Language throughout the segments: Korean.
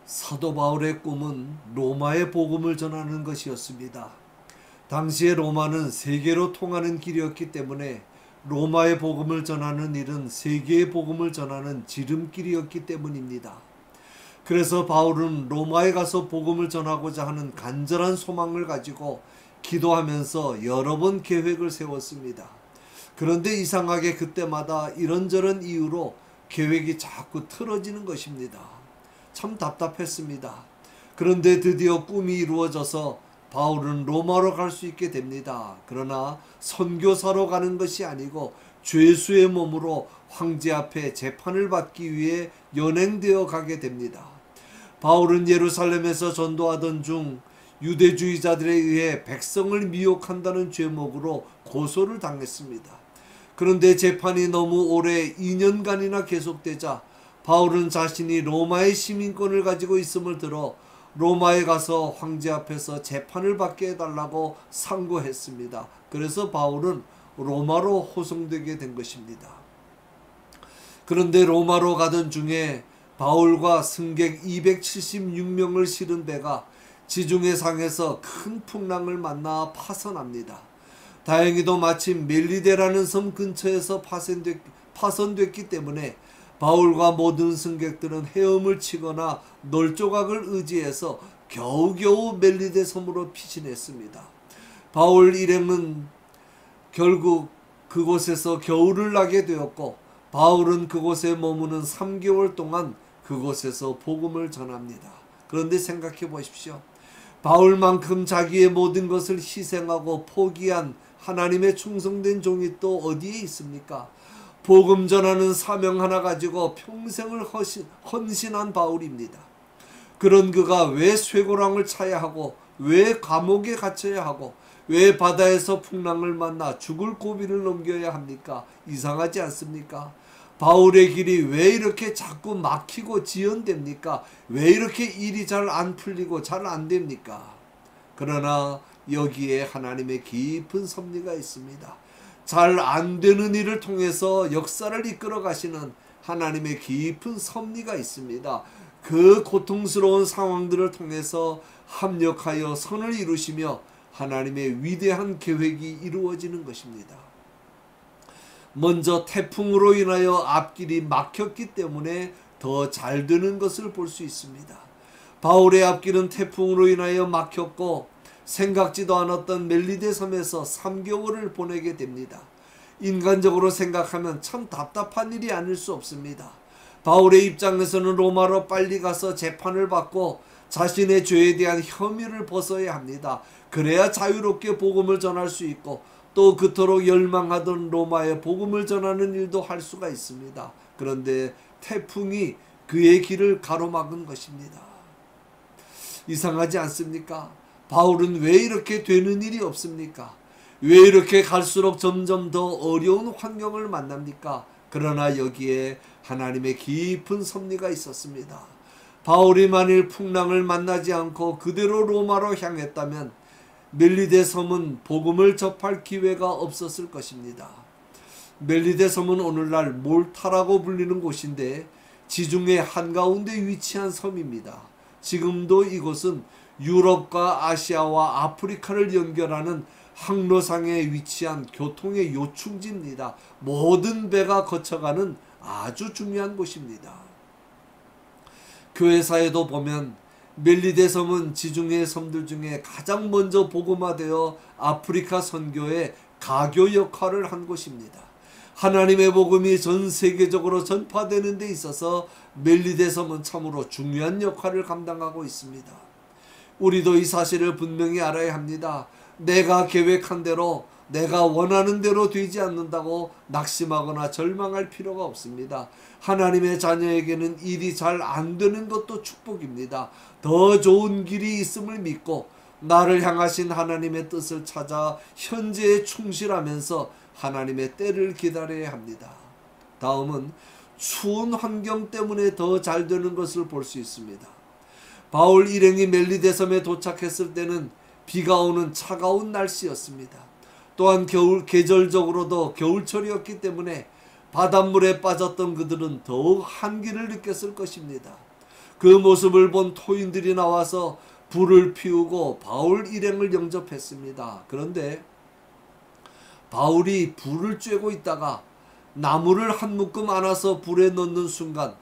사도 바울의 꿈은 로마의 복음을 전하는 것이었습니다. 당시에 로마는 세계로 통하는 길이었기 때문에 로마의 복음을 전하는 일은 세계의 복음을 전하는 지름길이었기 때문입니다. 그래서 바울은 로마에 가서 복음을 전하고자 하는 간절한 소망을 가지고 기도하면서 여러 번 계획을 세웠습니다. 그런데 이상하게 그때마다 이런저런 이유로 계획이 자꾸 틀어지는 것입니다. 참 답답했습니다. 그런데 드디어 꿈이 이루어져서 바울은 로마로 갈 수 있게 됩니다. 그러나 선교사로 가는 것이 아니고 죄수의 몸으로 황제 앞에 재판을 받기 위해 연행되어 가게 됩니다. 바울은 예루살렘에서 전도하던 중 유대주의자들에 의해 백성을 미혹한다는 죄목으로 고소를 당했습니다. 그런데 재판이 너무 오래 2년간이나 계속되자 바울은 자신이 로마의 시민권을 가지고 있음을 들어 로마에 가서 황제 앞에서 재판을 받게 해달라고 상고했습니다. 그래서 바울은 로마로 호송되게 된 것입니다. 그런데 로마로 가던 중에 바울과 승객 276명을 실은 배가 지중해 상에서 큰 풍랑을 만나 파선합니다. 다행히도 마침 멜리데라는 섬 근처에서 파선됐기 때문에 바울과 모든 승객들은 헤엄을 치거나 널조각을 의지해서 겨우겨우 멜리데 섬으로 피신했습니다. 바울 일행은 결국 그곳에서 겨울을 나게 되었고 바울은 그곳에 머무는 3개월 동안 그곳에서 복음을 전합니다. 그런데 생각해 보십시오. 바울만큼 자기의 모든 것을 희생하고 포기한 하나님의 충성된 종이 또 어디에 있습니까? 복음 전하는 사명 하나 가지고 평생을 헌신한 바울입니다. 그런 그가 왜 쇠고랑을 차야 하고 왜 감옥에 갇혀야 하고 왜 바다에서 풍랑을 만나 죽을 고비를 넘겨야 합니까? 이상하지 않습니까? 바울의 길이 왜 이렇게 자꾸 막히고 지연됩니까? 왜 이렇게 일이 잘 안 풀리고 잘 안 됩니까? 그러나 여기에 하나님의 깊은 섭리가 있습니다. 잘 안 되는 일을 통해서 역사를 이끌어 가시는 하나님의 깊은 섭리가 있습니다. 그 고통스러운 상황들을 통해서 합력하여 선을 이루시며 하나님의 위대한 계획이 이루어지는 것입니다. 먼저 태풍으로 인하여 앞길이 막혔기 때문에 더 잘 되는 것을 볼 수 있습니다. 바울의 앞길은 태풍으로 인하여 막혔고 생각지도 않았던 멜리데 섬에서 3개월을 보내게 됩니다. 인간적으로 생각하면 참 답답한 일이 아닐 수 없습니다. 바울의 입장에서는 로마로 빨리 가서 재판을 받고 자신의 죄에 대한 혐의를 벗어야 합니다. 그래야 자유롭게 복음을 전할 수 있고 또 그토록 열망하던 로마에 복음을 전하는 일도 할 수가 있습니다. 그런데 태풍이 그의 길을 가로막은 것입니다. 이상하지 않습니까? 바울은 왜 이렇게 되는 일이 없습니까? 왜 이렇게 갈수록 점점 더 어려운 환경을 만납니까? 그러나 여기에 하나님의 깊은 섭리가 있었습니다. 바울이 만일 풍랑을 만나지 않고 그대로 로마로 향했다면 멜리데 섬은 복음을 접할 기회가 없었을 것입니다. 멜리데 섬은 오늘날 몰타라고 불리는 곳인데 지중해 한가운데 위치한 섬입니다. 지금도 이곳은 유럽과 아시아와 아프리카를 연결하는 항로상에 위치한 교통의 요충지입니다. 모든 배가 거쳐가는 아주 중요한 곳입니다. 교회사에도 보면 멜리데 섬은 지중해 섬들 중에 가장 먼저 복음화되어 아프리카 선교의 가교 역할을 한 곳입니다. 하나님의 복음이 전 세계적으로 전파되는 데 있어서 멜리데 섬은 참으로 중요한 역할을 감당하고 있습니다. 우리도 이 사실을 분명히 알아야 합니다. 내가 계획한 대로 내가 원하는 대로 되지 않는다고 낙심하거나 절망할 필요가 없습니다. 하나님의 자녀에게는 일이 잘 안 되는 것도 축복입니다. 더 좋은 길이 있음을 믿고 나를 향하신 하나님의 뜻을 찾아 현재에 충실하면서 하나님의 때를 기다려야 합니다. 다음은 추운 환경 때문에 더 잘 되는 것을 볼 수 있습니다. 바울 일행이 멜리데 섬에 도착했을 때는 비가 오는 차가운 날씨였습니다. 또한 계절적으로도 겨울철이었기 때문에 바닷물에 빠졌던 그들은 더욱 한기를 느꼈을 것입니다. 그 모습을 본 토인들이 나와서 불을 피우고 바울 일행을 영접했습니다. 그런데 바울이 불을 쬐고 있다가 나무를 한 묶음 안아서 불에 넣는 순간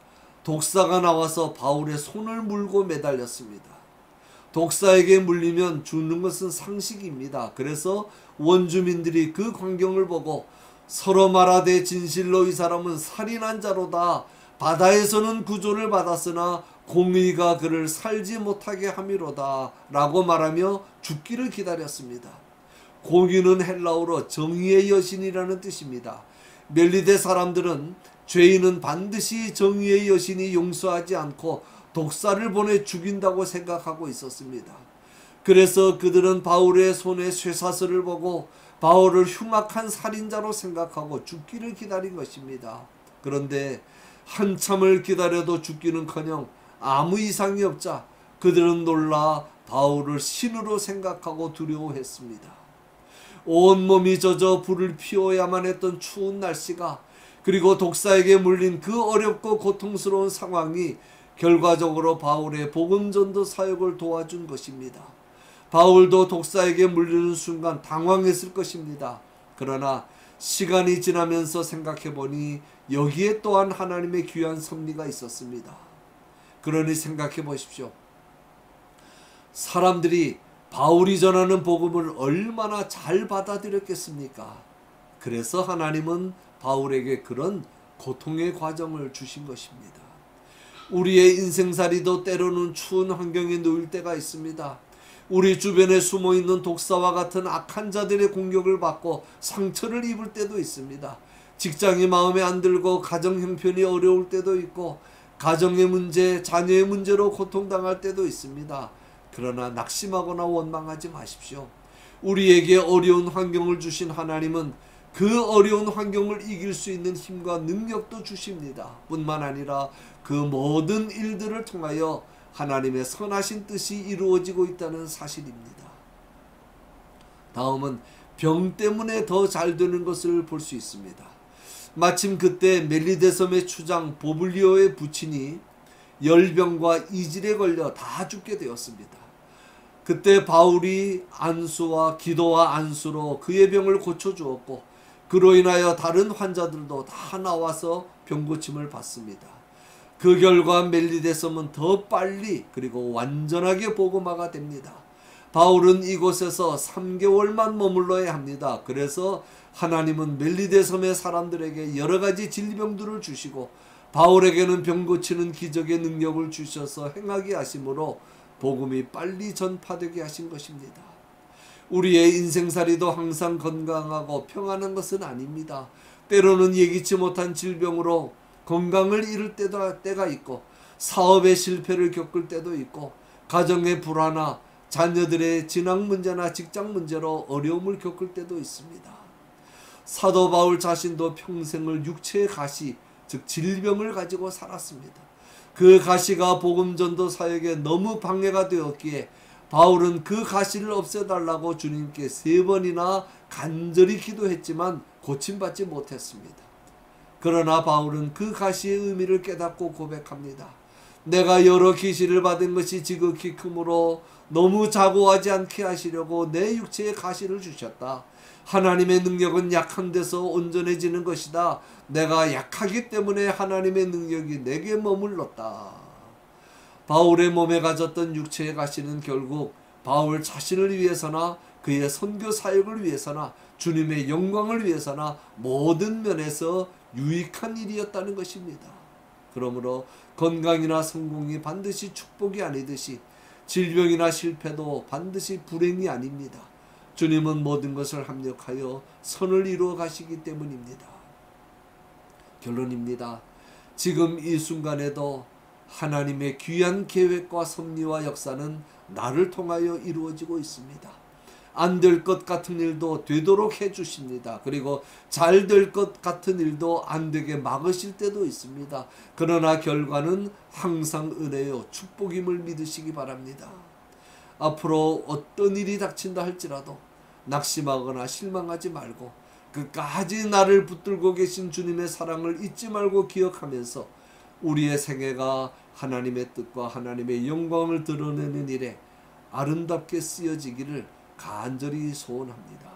독사가 나와서 바울의 손을 물고 매달렸습니다. 독사에게 물리면 죽는 것은 상식입니다. 그래서 원주민들이 그 광경을 보고 서로 말하되 진실로 이 사람은 살인한 자로다. 바다에서는 구조를 받았으나 공의가 그를 살지 못하게 함이로다 라고 말하며 죽기를 기다렸습니다. 공의는 헬라어로 정의의 여신이라는 뜻입니다. 멜리데 사람들은 죄인은 반드시 정의의 여신이 용서하지 않고 독사를 보내 죽인다고 생각하고 있었습니다. 그래서 그들은 바울의 손에 쇠사슬을 보고 바울을 흉악한 살인자로 생각하고 죽기를 기다린 것입니다. 그런데 한참을 기다려도 죽기는커녕 아무 이상이 없자 그들은 놀라 바울을 신으로 생각하고 두려워했습니다. 온몸이 젖어 불을 피워야만 했던 추운 날씨가 그리고 독사에게 물린 그 어렵고 고통스러운 상황이 결과적으로 바울의 복음전도 사역을 도와준 것입니다. 바울도 독사에게 물리는 순간 당황했을 것입니다. 그러나 시간이 지나면서 생각해보니 여기에 또한 하나님의 귀한 섭리가 있었습니다. 그러니 생각해 보십시오. 사람들이 바울이 전하는 복음을 얼마나 잘 받아들였겠습니까? 그래서 하나님은 바울에게 그런 고통의 과정을 주신 것입니다. 우리의 인생살이도 때로는 추운 환경에 놓일 때가 있습니다. 우리 주변에 숨어있는 독사와 같은 악한 자들의 공격을 받고 상처를 입을 때도 있습니다. 직장이 마음에 안 들고 가정 형편이 어려울 때도 있고 가정의 문제, 자녀의 문제로 고통당할 때도 있습니다. 그러나 낙심하거나 원망하지 마십시오. 우리에게 어려운 환경을 주신 하나님은 그 어려운 환경을 이길 수 있는 힘과 능력도 주십니다. 뿐만 아니라 그 모든 일들을 통하여 하나님의 선하신 뜻이 이루어지고 있다는 사실입니다. 다음은 병 때문에 더 잘 되는 것을 볼 수 있습니다. 마침 그때 멜리데 섬의 추장 보블리오의 부친이 열병과 이질에 걸려 다 죽게 되었습니다. 그때 바울이 안수와 기도와 안수로 그의 병을 고쳐주었고 그로 인하여 다른 환자들도 다 나와서 병고침을 받습니다. 그 결과 멜리데 섬은 더 빨리 그리고 완전하게 복음화가 됩니다. 바울은 이곳에서 3개월만 머물러야 합니다. 그래서 하나님은 멜리데 섬의 사람들에게 여러 가지 질병들을 주시고 바울에게는 병 고치는 기적의 능력을 주셔서 행하게 하심으로 복음이 빨리 전파되게 하신 것입니다. 우리의 인생살이도 항상 건강하고 평안한 것은 아닙니다. 때로는 예기치 못한 질병으로 건강을 잃을 때가 있고 사업의 실패를 겪을 때도 있고 가정의 불화나 자녀들의 진학 문제나 직장 문제로 어려움을 겪을 때도 있습니다. 사도 바울 자신도 평생을 육체의 가시, 즉 질병을 가지고 살았습니다. 그 가시가 복음전도 사역에 너무 방해가 되었기에 바울은 그 가시를 없애달라고 주님께 3번이나 간절히 기도했지만 고침받지 못했습니다. 그러나 바울은 그 가시의 의미를 깨닫고 고백합니다. 내가 여러 계시를 받은 것이 지극히 크므로 너무 자고하지 않게 하시려고 내 육체에 가시를 주셨다. 하나님의 능력은 약한 데서 온전해지는 것이다. 내가 약하기 때문에 하나님의 능력이 내게 머물렀다. 바울의 몸에 가졌던 육체의 가시는 결국 바울 자신을 위해서나 그의 선교 사역을 위해서나 주님의 영광을 위해서나 모든 면에서 유익한 일이었다는 것입니다. 그러므로 건강이나 성공이 반드시 축복이 아니듯이 질병이나 실패도 반드시 불행이 아닙니다. 주님은 모든 것을 합력하여 선을 이루어 가시기 때문입니다. 결론입니다. 지금 이 순간에도 하나님의 귀한 계획과 섭리와 역사는 나를 통하여 이루어지고 있습니다. 안 될 것 같은 일도 되도록 해주십니다. 그리고 잘 될 것 같은 일도 안 되게 막으실 때도 있습니다. 그러나 결과는 항상 은혜요 축복임을 믿으시기 바랍니다. 앞으로 어떤 일이 닥친다 할지라도 낙심하거나 실망하지 말고 끝까지 나를 붙들고 계신 주님의 사랑을 잊지 말고 기억하면서 우리의 생애가 하나님의 뜻과 하나님의 영광을 드러내는 일에 아름답게 쓰여지기를 간절히 소원합니다.